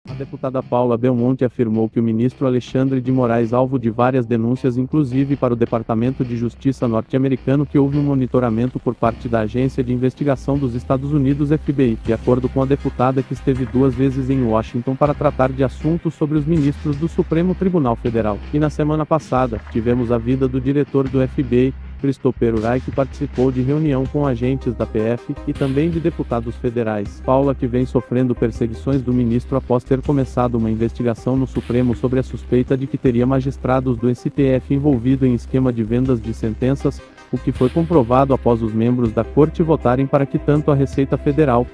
A deputada Paula Belmonte afirmou que o ministro Alexandre de Moraes, alvo de várias denúncias, inclusive para o Departamento de Justiça norte-americano, que houve um monitoramento por parte da Agência de Investigação dos Estados Unidos FBI, de acordo com a deputada, que esteve 2 vezes em Washington para tratar de assuntos sobre os ministros do Supremo Tribunal Federal. E na semana passada, tivemos a vida do diretor do FBI, Christopher Wray, que participou de reunião com agentes da PF e também de deputados federais. Paula, que vem sofrendo perseguições do ministro após ter começado uma investigação no Supremo sobre a suspeita de que teria magistrados do STF envolvido em esquema de vendas de sentenças, o que foi comprovado após os membros da corte votarem para que tanto a Receita Federal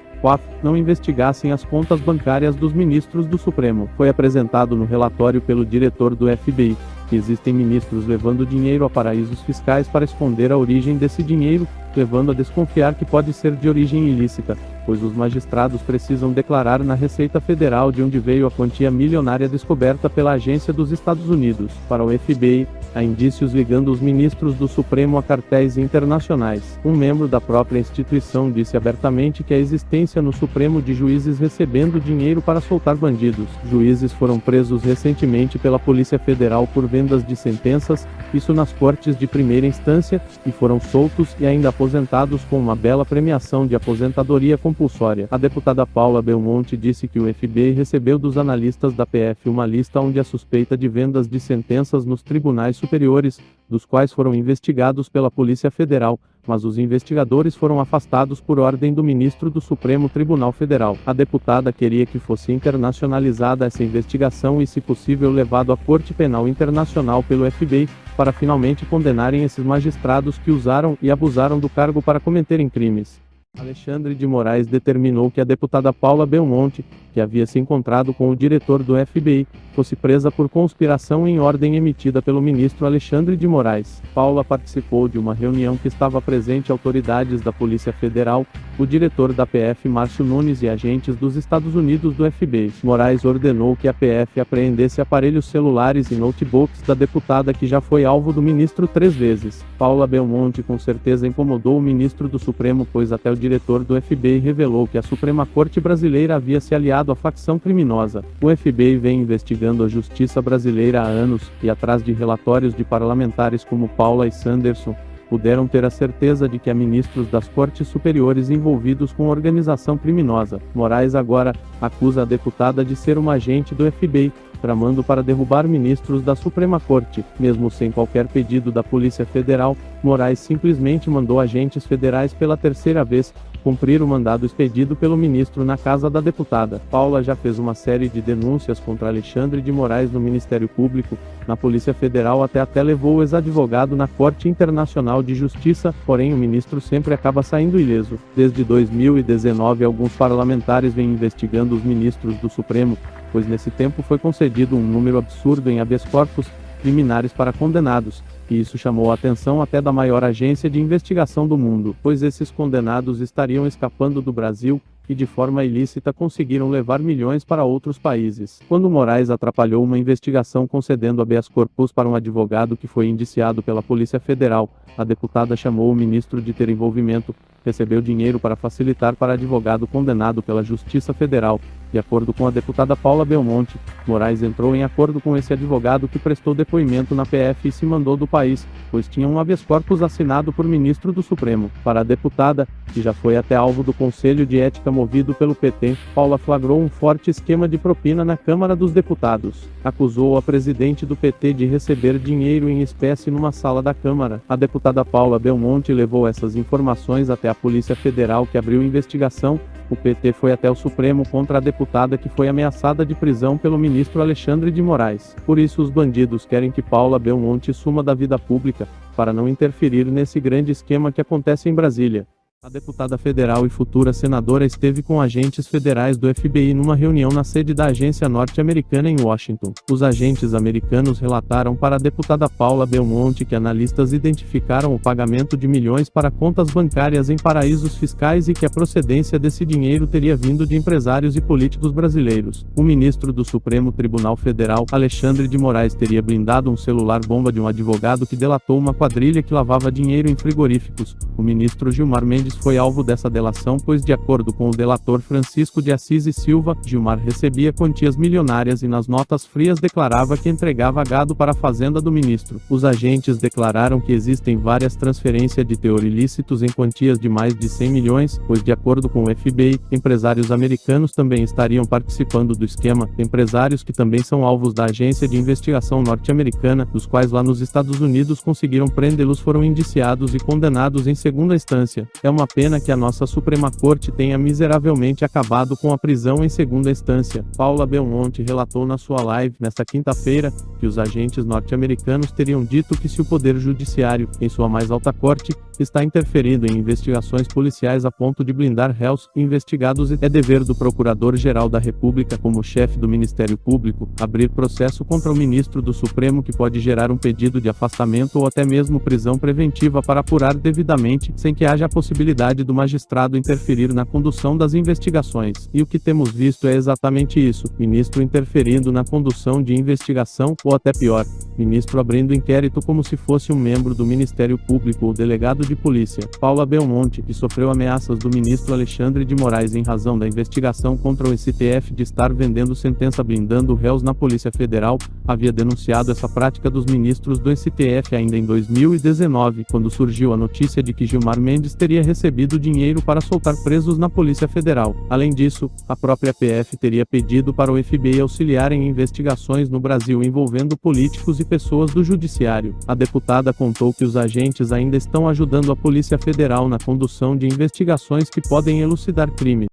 não investigassem as contas bancárias dos ministros do Supremo. Foi apresentado no relatório pelo diretor do FBI que existem ministros levando dinheiro a paraísos fiscais para esconder a origem desse dinheiro, levando a desconfiar que pode ser de origem ilícita, pois os magistrados precisam declarar na Receita Federal de onde veio a quantia milionária descoberta pela agência dos Estados Unidos. Para o FBI, há indícios ligando os ministros do Supremo a cartéis internacionais. Um membro da própria instituição disse abertamente que a existência no Supremo de juízes recebendo dinheiro para soltar bandidos. Juízes foram presos recentemente pela Polícia Federal por vendas de sentenças, isso nas cortes de primeira instância, e foram soltos e ainda aposentados com uma bela premiação de aposentadoria compulsória. A deputada Paula Belmonte disse que o FBI recebeu dos analistas da PF uma lista onde há suspeita de vendas de sentenças nos tribunais superiores, dos quais foram investigados pela Polícia Federal, mas os investigadores foram afastados por ordem do ministro do Supremo Tribunal Federal. A deputada queria que fosse internacionalizada essa investigação e, se possível, levado à Corte Penal Internacional pelo FBI, para finalmente condenarem esses magistrados que usaram e abusaram do cargo para cometerem crimes. Alexandre de Moraes determinou que a deputada Paula Belmonte, que havia se encontrado com o diretor do FBI, fosse presa por conspiração em ordem emitida pelo ministro Alexandre de Moraes. Paula participou de uma reunião que estava presente autoridades da Polícia Federal, o diretor da PF Márcio Nunes e agentes dos Estados Unidos do FBI. Moraes ordenou que a PF apreendesse aparelhos celulares e notebooks da deputada, que já foi alvo do ministro 3 vezes. Paula Belmonte com certeza incomodou o ministro do Supremo, pois até o diretor do FBI revelou que a Suprema Corte brasileira havia se aliado à facção criminosa. O FBI vem investigando a justiça brasileira há anos, e atrás de relatórios de parlamentares como Paula e Sanderson, puderam ter a certeza de que há ministros das cortes superiores envolvidos com organização criminosa. Moraes agora acusa a deputada de ser uma agente do FBI, tramando para derrubar ministros da Suprema Corte. Mesmo sem qualquer pedido da Polícia Federal, Moraes simplesmente mandou agentes federais pela 3ª vez cumprir o mandado expedido pelo ministro na casa da deputada. Paula já fez uma série de denúncias contra Alexandre de Moraes no Ministério Público, na Polícia Federal, até levou o ex-advogado na Corte Internacional de Justiça, porém o ministro sempre acaba saindo ileso. Desde 2019, alguns parlamentares vêm investigando os ministros do Supremo, pois nesse tempo foi concedido um número absurdo em habeas corpus liminares para condenados, e isso chamou a atenção até da maior agência de investigação do mundo, pois esses condenados estariam escapando do Brasil, e de forma ilícita conseguiram levar milhões para outros países. Quando Moraes atrapalhou uma investigação concedendo habeas corpus para um advogado que foi indiciado pela Polícia Federal, a deputada chamou o ministro de ter envolvimento, recebeu dinheiro para facilitar para advogado condenado pela Justiça Federal. De acordo com a deputada Paula Belmonte, Moraes entrou em acordo com esse advogado, que prestou depoimento na PF e se mandou do país, pois tinha um habeas corpus assinado por ministro do Supremo. Para a deputada, que já foi até alvo do Conselho de Ética movido pelo PT, Paula flagrou um forte esquema de propina na Câmara dos Deputados. Acusou a presidente do PT de receber dinheiro em espécie numa sala da Câmara. A deputada Paula Belmonte levou essas informações até a Polícia Federal, que abriu investigação. O PT foi até o Supremo contra a deputada, que foi ameaçada de prisão pelo ministro Alexandre de Moraes. Por isso os bandidos querem que Paula Belmonte suma da vida pública, para não interferir nesse grande esquema que acontece em Brasília. A deputada federal e futura senadora esteve com agentes federais do FBI numa reunião na sede da agência norte-americana em Washington. Os agentes americanos relataram para a deputada Paula Belmonte que analistas identificaram o pagamento de milhões para contas bancárias em paraísos fiscais e que a procedência desse dinheiro teria vindo de empresários e políticos brasileiros. O ministro do Supremo Tribunal Federal, Alexandre de Moraes, teria blindado um celular-bomba de um advogado que delatou uma quadrilha que lavava dinheiro em frigoríficos. O ministro Gilmar Mendes vezes foi alvo dessa delação, pois, de acordo com o delator Francisco de Assis e Silva, Gilmar recebia quantias milionárias e nas notas frias declarava que entregava gado para a fazenda do ministro. Os agentes declararam que existem várias transferências de teor ilícitos em quantias de mais de 100 milhões, pois, de acordo com o FBI, empresários americanos também estariam participando do esquema, empresários que também são alvos da Agência de Investigação norte-americana, dos quais lá nos Estados Unidos conseguiram prendê-los, foram indiciados e condenados em segunda instância. É uma pena que a nossa Suprema Corte tenha miseravelmente acabado com a prisão em segunda instância. Paula Belmonte relatou na sua live, nesta quinta-feira, que os agentes norte-americanos teriam dito que se o Poder Judiciário, em sua mais alta corte, está interferindo em investigações policiais a ponto de blindar réus investigados e é dever do Procurador-Geral da República, como chefe do Ministério Público, abrir processo contra o ministro do Supremo, que pode gerar um pedido de afastamento ou até mesmo prisão preventiva para apurar devidamente, sem que haja a possibilidade do magistrado interferir na condução das investigações. E o que temos visto é exatamente isso: ministro interferindo na condução de investigação, ou até pior, ministro abrindo inquérito como se fosse um membro do Ministério Público ou delegado de polícia. Paula Belmonte, que sofreu ameaças do ministro Alexandre de Moraes em razão da investigação contra o STF de estar vendendo sentença blindando réus na Polícia Federal, havia denunciado essa prática dos ministros do STF ainda em 2019, quando surgiu a notícia de que Gilmar Mendes teria recebido dinheiro para soltar presos na Polícia Federal. Além disso, a própria PF teria pedido para o FBI auxiliar em investigações no Brasil envolvendo políticos e pessoas do Judiciário. A deputada contou que os agentes ainda estão ajudando a Polícia Federal na condução de investigações que podem elucidar crimes.